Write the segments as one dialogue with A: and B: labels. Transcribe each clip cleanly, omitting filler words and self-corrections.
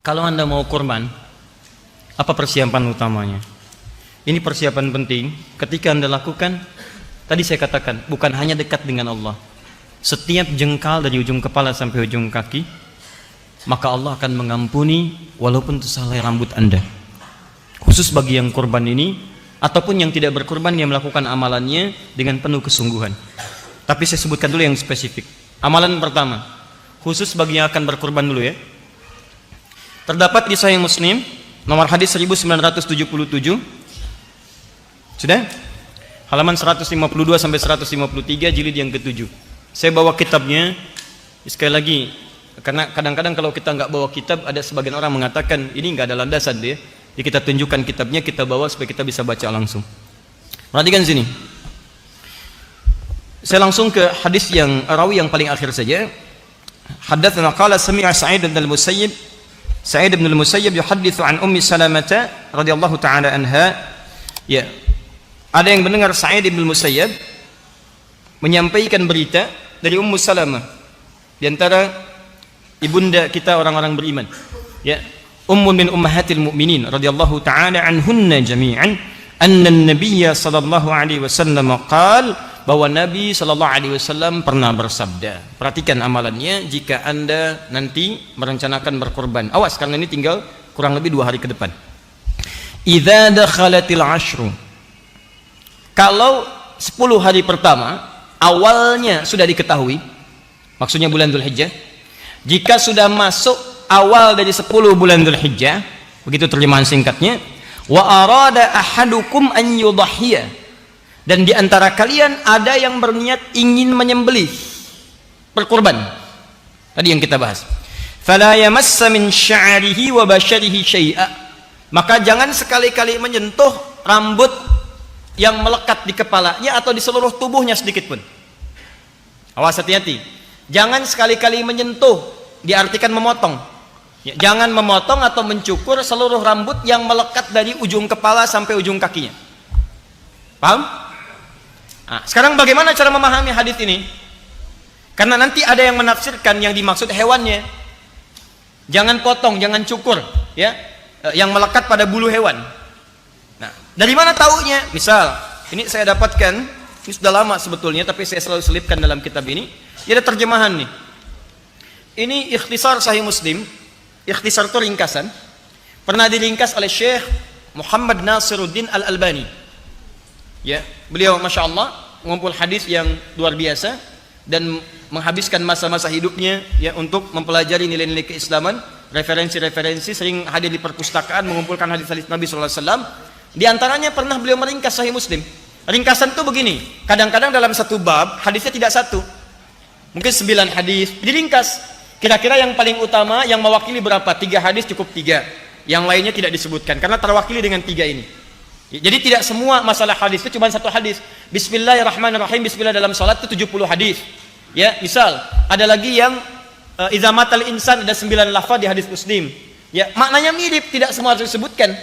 A: Kalau Anda mau kurban, apa persiapan utamanya? Ini persiapan penting ketika Anda lakukan. Tadi saya katakan, bukan hanya dekat dengan Allah. Setiap jengkal dari ujung kepala sampai ujung kaki, maka Allah akan mengampuni walaupun tersalai rambut Anda. Khusus bagi yang kurban ini, ataupun yang tidak berkurban, yang melakukan amalannya dengan penuh kesungguhan. Tapi saya sebutkan dulu yang spesifik. Amalan pertama, khusus bagi yang akan berkurban dulu ya. Terdapat di Sahih Muslim, nomor hadis 1977. Sudah? Halaman 152 sampai 153, jilid yang ke-7. Saya bawa kitabnya. Sekali lagi, karena kadang-kadang kalau kita nggak bawa kitab, ada sebagian orang mengatakan ini nggak ada landasan dia. Jadi kita tunjukkan kitabnya, kita bawa supaya kita bisa baca langsung. Perhatikan sini. Saya langsung ke hadis yang rawi yang paling akhir saja. Hadatsana qala sami'a Sa'id bin al-Musayyib. Sa'id bin al-Musayyib yuhadditsu an Ummi Salamah radhiyallahu ta'ala anha. Ya. Ada yang mendengar Sa'id bin al-Musayyib menyampaikan berita dari Ummu Salamah, di antara ibunda kita orang-orang beriman. Ya. Ummun min ummahatil mu'minin radhiyallahu ta'ala anhunna jami'an anna an-nabiy sallallahu alaihi wasallam qala, bahwa Nabi sallallahu alaihi wasallam pernah bersabda. Perhatikan amalannya jika Anda nanti merencanakan berkorban. Awas, karena ini tinggal kurang lebih 2 hari ke depan. Idza dakhalatil ashru, kalau 10 hari pertama awalnya sudah diketahui, maksudnya bulan Dzulhijjah, jika sudah masuk awal dari 10 bulan Dzulhijjah, begitu terjemahan singkatnya, wa arada ahadukum an yudhhiya, dan di antara kalian ada yang berniat ingin menyembelih, berkorban. Tadi yang kita bahas. Fala yamassa min sya'rihi wa basyarihi syai'a, maka jangan sekali-kali menyentuh rambut yang melekat di kepalanya atau di seluruh tubuhnya sedikit pun. Awas, hati-hati. Jangan sekali-kali menyentuh, diartikan memotong. Ya, jangan memotong atau mencukur seluruh rambut yang melekat dari ujung kepala sampai ujung kakinya. Paham? Nah, sekarang bagaimana cara memahami hadis ini? Karena nanti ada yang menafsirkan yang dimaksud hewannya. Jangan potong, jangan cukur, ya, yang melekat pada bulu hewan. Nah, dari mana taunya? Misal, ini saya dapatkan, ini sudah lama sebetulnya, tapi saya selalu selipkan dalam kitab ini. Ini ada terjemahan nih. Ini ikhtisar Sahih Muslim. Ikhtisar itu ringkasan. Pernah diringkas oleh Syekh Muhammad Nasiruddin Al-Albani. Ya, beliau masya Allah mengumpul hadis yang luar biasa dan menghabiskan masa-masa hidupnya ya untuk mempelajari nilai-nilai keislaman, referensi-referensi, sering hadir di perpustakaan mengumpulkan hadis-hadis Nabi SAW. Di antaranya pernah beliau meringkas Sahih Muslim. Ringkasan itu begini, kadang-kadang dalam satu bab hadisnya tidak satu, mungkin 9 hadis diringkas. Kira-kira yang paling utama yang mewakili berapa? 3 hadis cukup 3, yang lainnya tidak disebutkan karena terwakili dengan 3 ini. Jadi tidak semua masalah hadis itu cuma 1 hadis. Bismillahirrahmanirrahim, bismillah dalam salat itu 70 hadis. Ya, misal ada lagi yang idza matal insan, ada 9 lafaz di hadis Muslim. Ya, maknanya mirip, tidak semua harus disebutkan.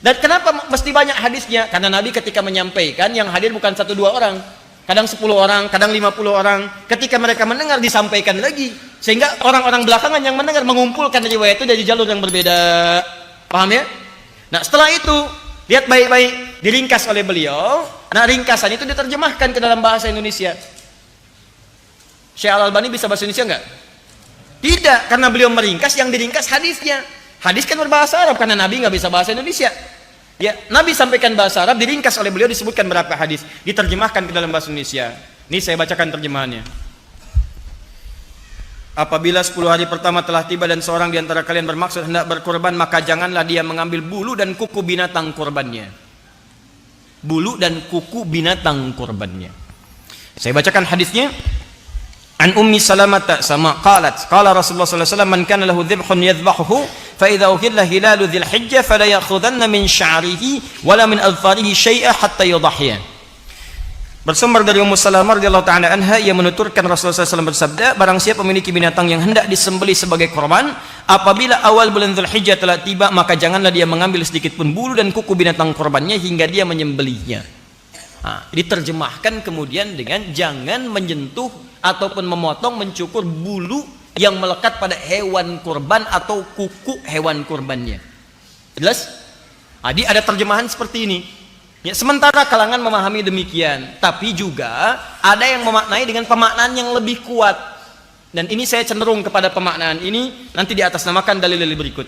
A: Dan kenapa mesti banyak hadisnya? Karena Nabi ketika menyampaikan yang hadir bukan 1-2 orang, kadang 10 orang, kadang 50 orang. Ketika mereka mendengar disampaikan lagi, sehingga orang-orang belakangan yang mendengar mengumpulkan riwayat itu dari jalur yang berbeda. Paham ya? Nah, setelah itu lihat baik-baik, diringkas oleh beliau. Nah, ringkasan itu diterjemahkan ke dalam bahasa Indonesia. Syekh Al-Albani bisa bahasa Indonesia enggak? Tidak, karena beliau meringkas, yang diringkas hadisnya. Hadis kan berbahasa Arab, karena Nabi nggak bisa bahasa Indonesia. Ya, Nabi sampaikan bahasa Arab, diringkas oleh beliau, disebutkan berapa hadis, diterjemahkan ke dalam bahasa Indonesia. Ini saya bacakan terjemahannya. Apabila 10 hari pertama telah tiba dan seorang di antara kalian bermaksud hendak berkorban, maka janganlah dia mengambil bulu dan kuku binatang korbannya. Bulu dan kuku binatang korbannya. Saya bacakan hadisnya. An Ummi Salamah sama qalat, qala Rasulullah sallallahu alaihi wasallam, man kana lahu dhibhun yadhbahuhu fa idza uhilla hilalu dhil hijjah fala ya'khudanna min sya'rihi wala min adfarihi syai'a hatta yudhhiya. Bersumber dari Ummu Salamah radhiyallahu ta'ala anha, ia menuturkan Rasulullah SAW bersabda, barang siapa memiliki binatang yang hendak disembelih sebagai korban, apabila awal bulan Dzulhijjah telah tiba, maka janganlah dia mengambil sedikit pun bulu dan kuku binatang korbannya hingga dia menyembelihnya. Nah, diterjemahkan kemudian dengan jangan menyentuh ataupun memotong, mencukur bulu yang melekat pada hewan kurban atau kuku hewan kurbannya. Jelas? Jadi ada terjemahan seperti ini. Ya, sementara kalangan memahami demikian, tapi juga ada yang memaknai dengan pemaknaan yang lebih kuat. Dan ini saya cenderung kepada pemaknaan ini, nanti di atas namakan dalil-dalil berikut.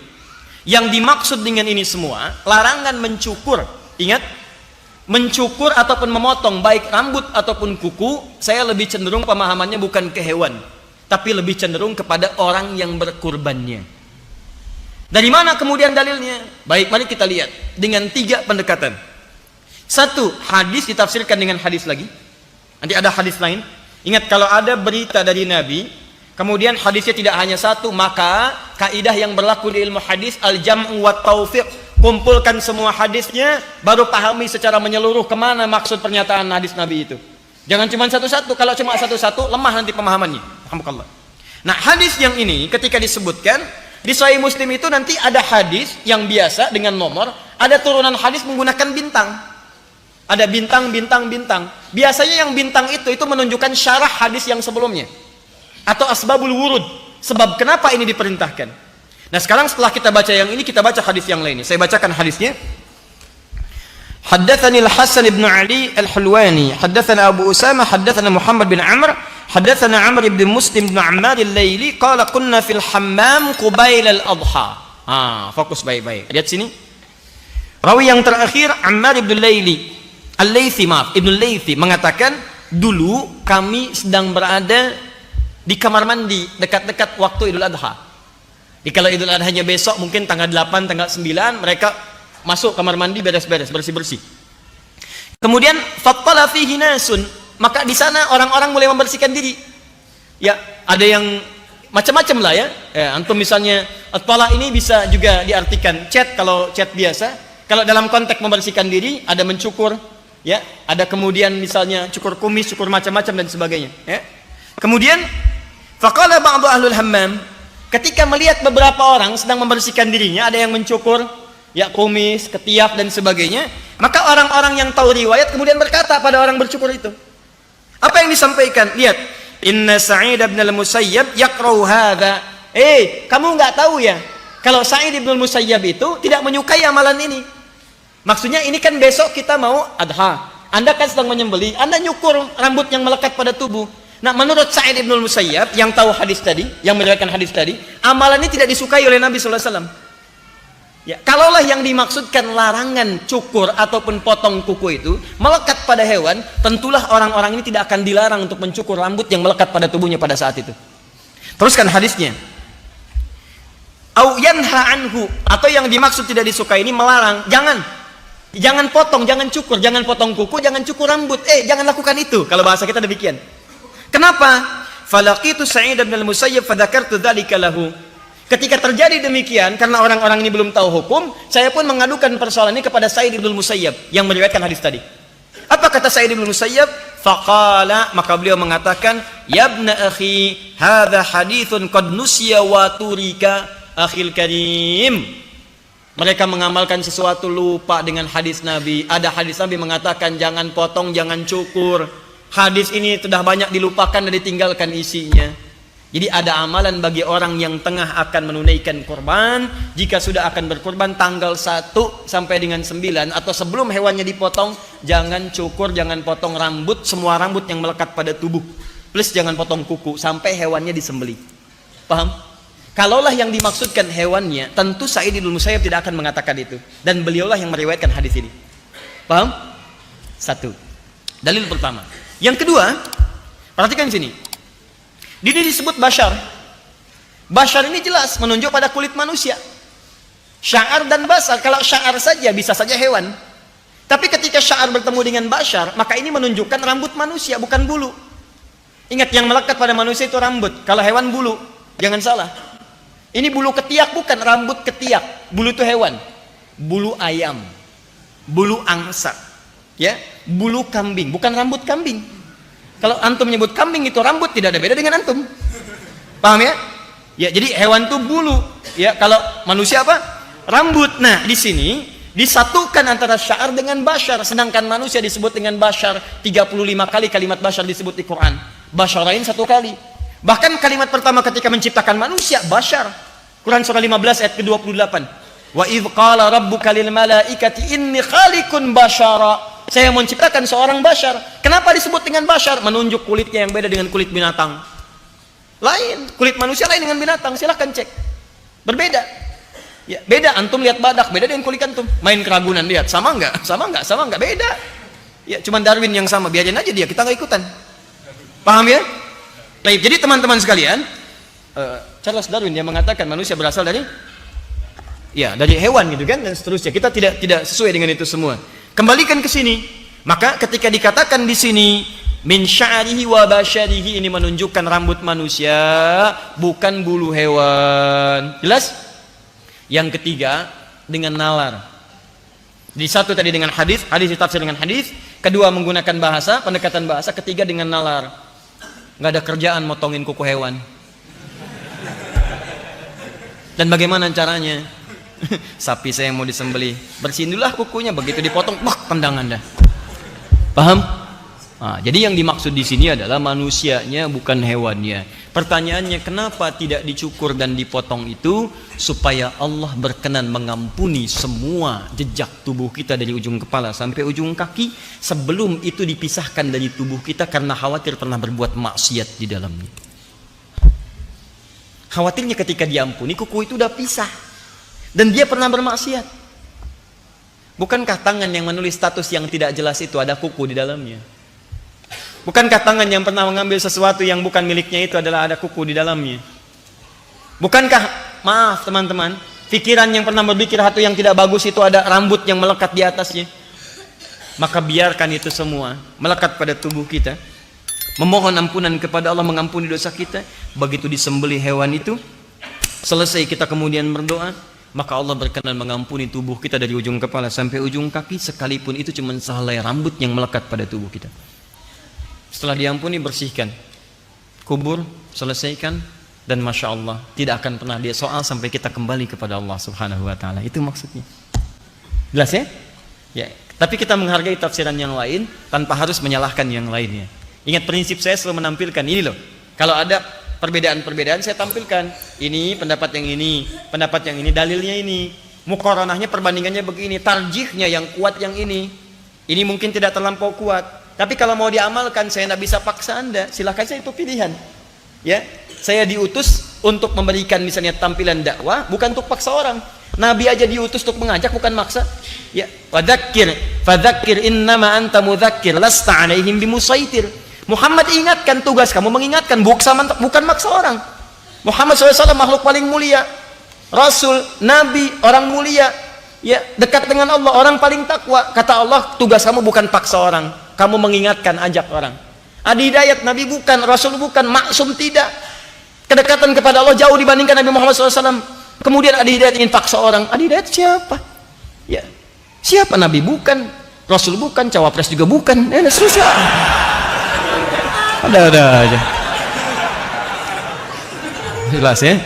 A: Yang dimaksud dengan ini semua, larangan mencukur. Ingat, mencukur ataupun memotong baik rambut ataupun kuku, saya lebih cenderung pemahamannya bukan ke hewan, tapi lebih cenderung kepada orang yang berkurbannya. Dari mana kemudian dalilnya? Baik, mari kita lihat dengan 3 pendekatan. 1, hadis ditafsirkan dengan hadis lagi. Nanti ada hadis lain. Ingat, kalau ada berita dari Nabi, kemudian hadisnya tidak hanya 1, maka kaidah yang berlaku di ilmu hadis al-jam'u wa taufiq. Kumpulkan semua hadisnya, baru pahami secara menyeluruh kemana maksud pernyataan hadis Nabi itu. Jangan cuma satu-satu. Kalau cuma satu-satu, lemah nanti pemahamannya. Alhamdulillah. Nah, hadis yang ini ketika disebutkan di Sahih Muslim itu nanti ada hadis yang biasa dengan nomor, ada turunan hadis menggunakan bintang. Ada bintang, bintang, bintang. Biasanya yang bintang itu menunjukkan syarah hadis yang sebelumnya. Atau asbabul wurud. Sebab kenapa ini diperintahkan. Nah, sekarang setelah kita baca yang ini, kita baca hadis yang lainnya. Saya bacakan hadisnya. Haddatsani Al-Hasan ibn Ali Al-Hulwani, haddatsana Abu Usama, haddatsana Muhammad bin Amr, haddatsana Amr ibn Muslim bin Ammar al-Laili, qala kunna fil hammam qubail al-adha. Fokus baik-baik. Lihat sini. Rawi yang terakhir Ammar ibn Laili, Al-Laythi, Ibn Laythi mengatakan, dulu kami sedang berada di kamar mandi dekat-dekat waktu Idul Adha. Di kalau Idul Adhanya besok, mungkin tanggal 8, tanggal 9, mereka masuk kamar mandi beres-beres, bersih-bersih. Kemudian fattala fihi nasun, maka di sana orang-orang mulai membersihkan diri. Ya, ada yang macam-macam lah ya. Antum misalnya at-tala ini bisa juga diartikan chat kalau chat biasa. Kalau dalam konteks membersihkan diri ada mencukur, ya, ada kemudian misalnya cukur kumis, cukur macam-macam dan sebagainya, ya. Kemudian faqala ba'du ahlul hammam, ketika melihat beberapa orang sedang membersihkan dirinya, ada yang mencukur ya kumis, ketiak dan sebagainya, maka orang-orang yang tahu riwayat kemudian berkata pada orang bercukur itu. Apa yang disampaikan? Lihat, inna Sa'id bin al-Musayyab yaqra'u hadza. Kamu enggak tahu ya kalau Sa'id bin al-Musayyab itu tidak menyukai amalan ini. Maksudnya ini kan besok kita mau adha. Anda kan sedang menyembelih, Anda nyukur rambut yang melekat pada tubuh. Nah, menurut Sa'id bin al-Musayyab yang tahu hadis tadi, yang meriwayatkan hadis tadi, amalan ini tidak disukai oleh Nabi sallallahu alaihi wasallam. Ya, kalaulah yang dimaksudkan larangan cukur ataupun potong kuku itu melekat pada hewan, tentulah orang-orang ini tidak akan dilarang untuk mencukur rambut yang melekat pada tubuhnya pada saat itu. Teruskan hadisnya. Au yanha anhu, atau yang dimaksud tidak disukai ini melarang, jangan potong, jangan cukur, jangan potong kuku, jangan cukur rambut. Jangan lakukan itu. Kalau bahasa kita demikian. Kenapa? Falaqitu Sa'id bin al-Musayyab fadzakartu dzalika lahu. Ketika terjadi demikian, karena orang-orang ini belum tahu hukum, saya pun mengadukan persoalan ini kepada Sa'id bin al-Musayyab yang meriwayatkan hadis tadi. Apa kata Sa'id bin al-Musayyab? Faqala, maka beliau mengatakan, ya ibna akhi, hadza haditsun qad nusiya wa turika akhil karim. Mereka mengamalkan sesuatu lupa dengan hadis Nabi. Ada hadis Nabi mengatakan jangan potong, jangan cukur. Hadis ini sudah banyak dilupakan dan ditinggalkan isinya. Jadi ada amalan bagi orang yang tengah akan menunaikan kurban, jika sudah akan berkurban tanggal 1 sampai dengan 9 atau sebelum hewannya dipotong, jangan cukur, jangan potong rambut, semua rambut yang melekat pada tubuh. Plus jangan potong kuku sampai hewannya disembelih. Paham? Kalaulah yang dimaksudkan hewannya, tentu Sa'id bin Musayyab tidak akan mengatakan itu. Dan beliaulah yang meriwayatkan hadis ini. Paham? 1. Dalil pertama. Yang kedua, perhatikan sini. Ini disebut bashar. Bashar ini jelas menunjuk pada kulit manusia. Sya'ar dan basar. Kalau sya'ar saja bisa saja hewan. Tapi ketika sya'ar bertemu dengan bashar, maka ini menunjukkan rambut manusia, bukan bulu. Ingat, yang melekat pada manusia itu rambut. Kalau hewan bulu, jangan salah. Ini bulu ketiak, bukan rambut ketiak. Bulu itu hewan. Bulu ayam, bulu angsa, ya, bulu kambing, bukan rambut kambing. Kalau antum menyebut kambing itu rambut, tidak ada beda dengan antum. Paham ya? Ya, jadi hewan itu bulu. Ya, kalau manusia apa? Rambut. Nah, di sini disatukan antara sya'ar dengan bashar, sedangkan manusia disebut dengan bashar 35 kali kalimat bashar disebut di Quran. Basharain 1 kali. Bahkan kalimat pertama ketika menciptakan manusia, bashar. Quran surah 15 ayat ke-28. Wa idh qala rabbuka lil malaikati inni khaliqun bashara. Saya menciptakan seorang bashar. Kenapa disebut dengan bashar? Menunjuk kulitnya yang beda dengan kulit binatang. Lain, kulit manusia lain dengan binatang. Silahkan cek. Berbeda. Ya, beda. Antum lihat badak, beda dengan kulit antum. Main keragunan lihat, sama enggak? Sama enggak? Sama enggak? Beda. Ya, cuman Darwin yang sama, biarin aja dia, kita enggak ikutan. Paham ya? Baik, jadi teman-teman sekalian, Charles Darwin dia mengatakan manusia berasal dari hewan gitu kan, dan seterusnya. Kita tidak sesuai dengan itu semua. Kembalikan ke sini. Maka ketika dikatakan di sini min sya'rihi wa basyarihi, ini menunjukkan rambut manusia, bukan bulu hewan. Jelas? Yang ketiga dengan nalar. Di satu tadi dengan hadis ditafsir dengan hadis, kedua menggunakan bahasa, pendekatan bahasa, ketiga dengan nalar. Nggak ada kerjaan motongin kuku hewan. Dan bagaimana caranya? Sapi saya mau disembelih, bersihin dulu lah kukunya, begitu dipotong, tendangan dah. Paham? Nah, jadi yang dimaksud di sini adalah manusianya, bukan hewannya. Pertanyaannya, kenapa tidak dicukur dan dipotong itu? Supaya Allah berkenan mengampuni semua jejak tubuh kita dari ujung kepala sampai ujung kaki, sebelum itu dipisahkan dari tubuh kita karena khawatir pernah berbuat maksiat di dalamnya. Khawatirnya ketika diampuni, kuku itu udah pisah dan dia pernah bermaksiat. Bukankah tangan yang menulis status yang tidak jelas itu ada kuku di dalamnya? Bukankah tangan yang pernah mengambil sesuatu yang bukan miliknya itu adalah ada kuku di dalamnya? Bukankah, maaf teman-teman, pikiran yang pernah berpikir hati yang tidak bagus itu ada rambut yang melekat di atasnya? Maka biarkan itu semua melekat pada tubuh kita. Memohon ampunan kepada Allah, mengampuni dosa kita. Begitu disembelih hewan itu, selesai kita kemudian berdoa, maka Allah berkenan mengampuni tubuh kita dari ujung kepala sampai ujung kaki, sekalipun itu cuma sehelai rambut yang melekat pada tubuh kita. Setelah diampuni, bersihkan, kubur, selesaikan, dan masya Allah tidak akan pernah dia soal sampai kita kembali kepada Allah Subhanahu Wa Taala. Itu maksudnya. Jelas ya? Ya. Tapi kita menghargai tafsiran yang lain tanpa harus menyalahkan yang lainnya. Ingat prinsip saya selalu menampilkan ini loh. Kalau ada perbedaan-perbedaan saya tampilkan. Ini pendapat yang ini, pendapat yang ini, dalilnya ini. Muqaranahnya, perbandingannya begini, tarjihnya yang kuat yang ini. Ini mungkin tidak terlampau kuat. Tapi kalau mau diamalkan, saya tidak bisa paksa Anda. Silahkan, saya itu pilihan. Ya, saya diutus untuk memberikan misalnya tampilan dakwah, bukan untuk paksa orang. Nabi aja diutus untuk mengajak, bukan maksa. Ya, fadzakir innama anta mudzakir lasta 'alaihim bimusaitir. Muhammad ingatkan, tugas kamu mengingatkan, bukan maksa orang. Muhammad SAW makhluk paling mulia, Rasul, Nabi, orang mulia. Ya, dekat dengan Allah, orang paling takwa. Kata Allah, tugas kamu bukan paksa orang, kamu mengingatkan, ajak orang. Adi Hidayat, Nabi bukan, Rasul bukan, maksum tidak. Kedekatan kepada Allah jauh dibandingkan Nabi Muhammad SAW. Kemudian Adi Hidayat ingin paksa orang. Adi Hidayat siapa? Ya, siapa? Nabi bukan, Rasul bukan, cawapres juga bukan. Susah. Ada aja. Jelas ya?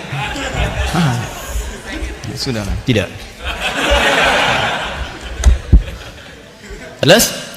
A: Sudah lah, tidak. Jelas?